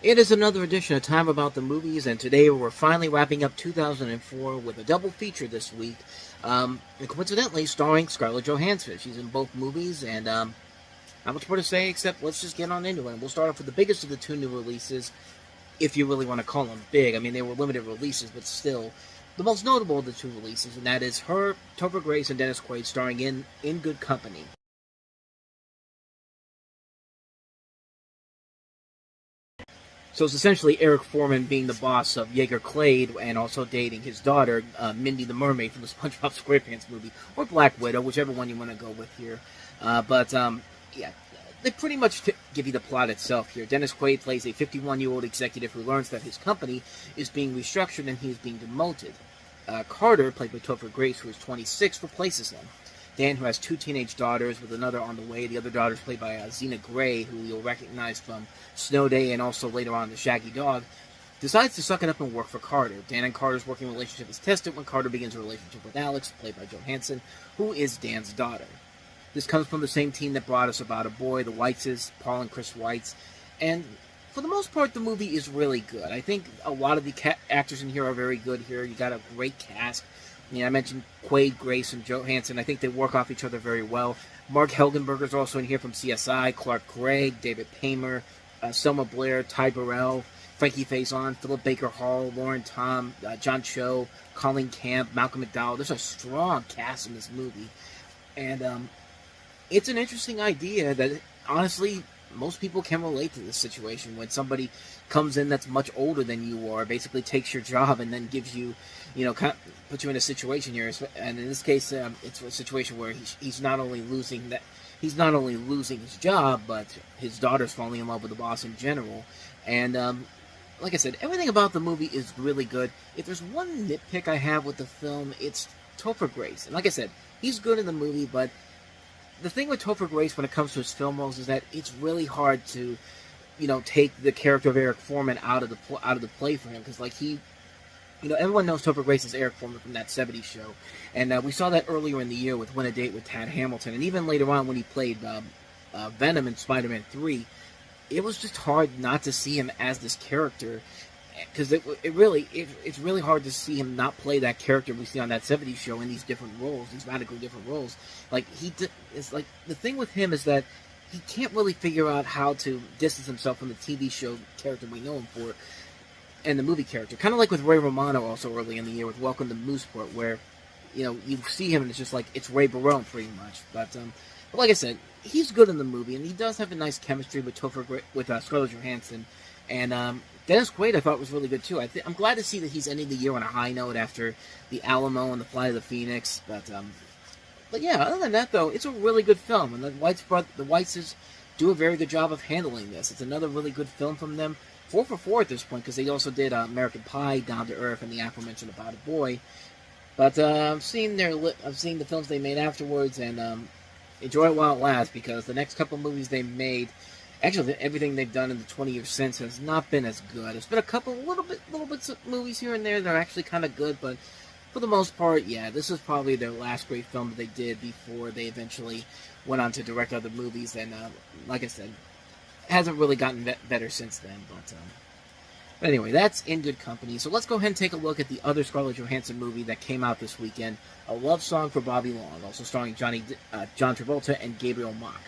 It is another edition of Time About the Movies, and today we're finally wrapping up 2004 with a double feature this week. And coincidentally, starring Scarlett Johansson. She's in both movies, and not much more to say except let's just get on into it. And we'll start off with the biggest of the two new releases, if you really want to call them big. I mean, they were limited releases, but still, the most notable of the two releases, and that is her, Topher Grace, and Dennis Quaid starring in Good Company. So it's essentially Eric Foreman being the boss of Jaeger Clade and also dating his daughter, Mindy the Mermaid from the SpongeBob SquarePants movie, or Black Widow, whichever one you want to go with here. Yeah, they pretty much give you the plot itself here. Dennis Quaid plays a 51-year-old executive who learns that his company is being restructured and he is being demoted. Carter, played by Topher Grace, who is 26, replaces him. Dan, who has two teenage daughters with another on the way. The other daughter is played by Xena Gray, who you'll recognize from Snow Day and also later on The Shaggy Dog, decides to suck it up and work for Carter. Dan and Carter's working relationship is tested when Carter begins a relationship with Alex, played by Johansson, who is Dan's daughter. This comes from the same team that brought us About a Boy, the Whiteses, Paul and Chris Weitz, and for the most part, the movie is really good. I think a lot of the actors in here are very good here. You got a great cast. I mentioned Quaid, Grace, and Johansson. I think they work off each other very well. Mark Helgenberger's also in here from CSI, Clark Gregg, David Paymer, Selma Blair, Ty Burrell, Frankie Faison, Philip Baker Hall, Lauren Tom, John Cho, Colleen Camp, Malcolm McDowell. There's a strong cast in this movie. And it's an interesting idea that, honestly, most people can relate to this situation when somebody comes in that's much older than you are, basically takes your job and then gives you, puts you in a situation here. And in this case, it's a situation where he's not only losing his job, but his daughter's falling in love with the boss in general. And like I said, everything about the movie is really good. If there's one nitpick I have with the film, it's Topher Grace. And like I said, he's good in the movie, but the thing with Topher Grace when it comes to his film roles is that it's really hard to, take the character of Eric Foreman out of the play for him, because everyone knows Topher Grace as Eric Foreman from that '70s show, and we saw that earlier in the year with Win a Date with Tad Hamilton, and even later on when he played Venom in Spider-Man 3, it was just hard not to see him as this character. Because it's really hard to see him not play that character we see on that '70s show in these different roles, these radically different roles. It's like the thing with him is that he can't really figure out how to distance himself from the TV show character we know him for, and the movie character. Kind of like with Ray Romano also early in the year with Welcome to Mooseport, where you see him and it's just like it's Ray Barone pretty much. But like I said, he's good in the movie, and he does have a nice chemistry with Scarlett Johansson. And Dennis Quaid, I thought, was really good, too. I'm glad to see that he's ending the year on a high note after The Alamo and The Flight of the Phoenix. But yeah, other than that, though, it's a really good film. And the Weitzes do a very good job of handling this. It's another really good film from them. 4 for 4 at this point, because they also did American Pie, Down to Earth, and the aforementioned About a Boy. But I've seen the films they made afterwards, and enjoy it while it lasts, because the next couple movies they made... Actually, everything they've done in the 20 years since has not been as good. There's been a couple little bits of movies here and there that are actually kind of good, but for the most part, yeah, this is probably their last great film that they did before they eventually went on to direct other movies. And like I said, hasn't really gotten better since then. But anyway, that's In Good Company. So let's go ahead and take a look at the other Scarlett Johansson movie that came out this weekend, A Love Song for Bobby Long, also starring John Travolta and Gabriel Macht.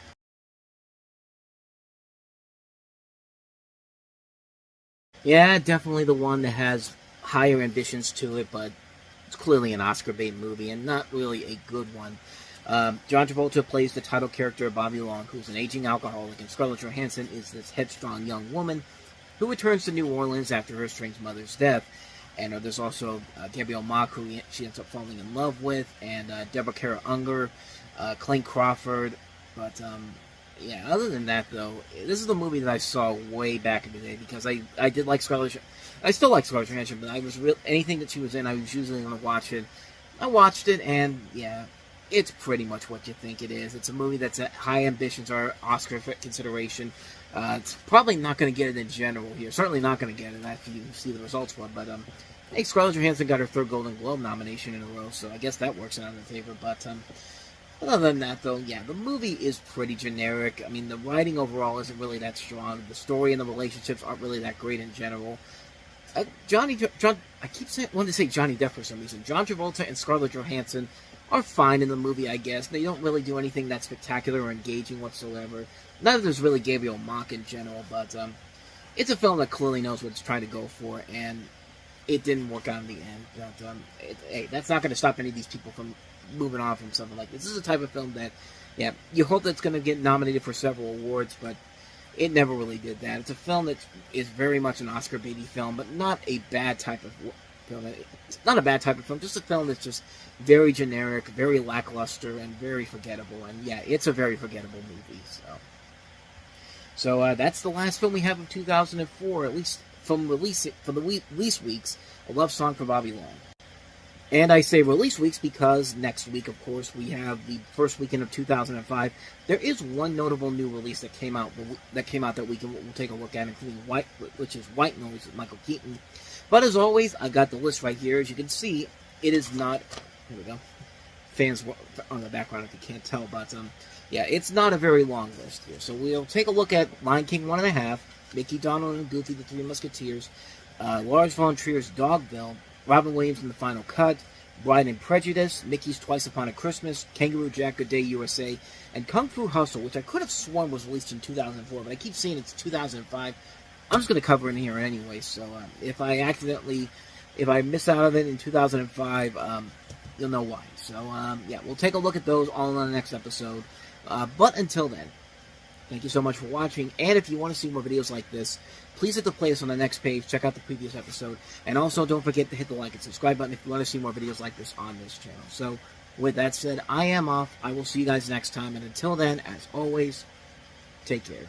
Yeah, definitely the one that has higher ambitions to it, but it's clearly an Oscar bait movie and not really a good one. John Travolta plays the title character of Bobby Long, who's an aging alcoholic, and Scarlett Johansson is this headstrong young woman who returns to New Orleans after her estranged mother's death. And there's also Gabrielle Macht, who she ends up falling in love with, and Deborah Kara Unger, Clayne Crawford, but yeah, other than that, though, this is the movie that I saw way back in the day, because I did like Scarlett. I still like Scarlett Johansson, but anything that she was in, I was usually going to watch it. I watched it, and yeah, it's pretty much what you think it is. It's a movie that's at high ambitions or Oscar consideration. It's probably not going to get it in general here. Certainly not going to get it after you see the results for it. But hey, Scarlett Johansson got her third Golden Globe nomination in a row, so I guess that works out in her favor. But Other than that, though, yeah, the movie is pretty generic. I mean, the writing overall isn't really that strong. The story and the relationships aren't really that great in general. I keep wanting to say Johnny Depp for some reason. John Travolta and Scarlett Johansson are fine in the movie, I guess. They don't really do anything that's spectacular or engaging whatsoever. Neither does really Gabriel Mock in general, but it's a film that clearly knows what it's trying to go for, and it didn't work out in the end. But hey, that's not going to stop any of these people from moving on from something like this. This is a type of film that, yeah, you hope that's going to get nominated for several awards, but it never really did that. It's a film that is very much an Oscar baity film, but not a bad type of film. It's not a bad type of film, just a film that's just very generic, very lackluster, and very forgettable. And yeah, it's a very forgettable movie. So that's the last film we have of 2004, at least from release weeks. A Love Song for Bobby Long. And I say release weeks because next week, of course, we have the first weekend of 2005. There is one notable new release that came out that weekend. We'll take a look at, including which is White Noise with Michael Keaton. But as always, I got the list right here. As you can see, it is not. Here we go. Fans on the background if you can't tell, but yeah, it's not a very long list here. So we'll take a look at Lion King 1.5, Mickey, Donald, and Goofy, The Three Musketeers, Lars von Trier's Dogville, Robin Williams in The Final Cut, Bride and Prejudice, Mickey's Twice Upon a Christmas, Kangaroo Jack, Good Day USA, and Kung Fu Hustle, which I could have sworn was released in 2004, but I keep saying it's 2005. I'm just going to cover it in here anyway, so if I miss out of it in 2005, you'll know why. So, yeah, we'll take a look at those all on the next episode. But until then, thank you so much for watching, and if you want to see more videos like this, please hit the playlist on the next page, check out the previous episode, and also don't forget to hit the like and subscribe button if you want to see more videos like this on this channel. So, with that said, I am off. I will see you guys next time, and until then, as always, take care.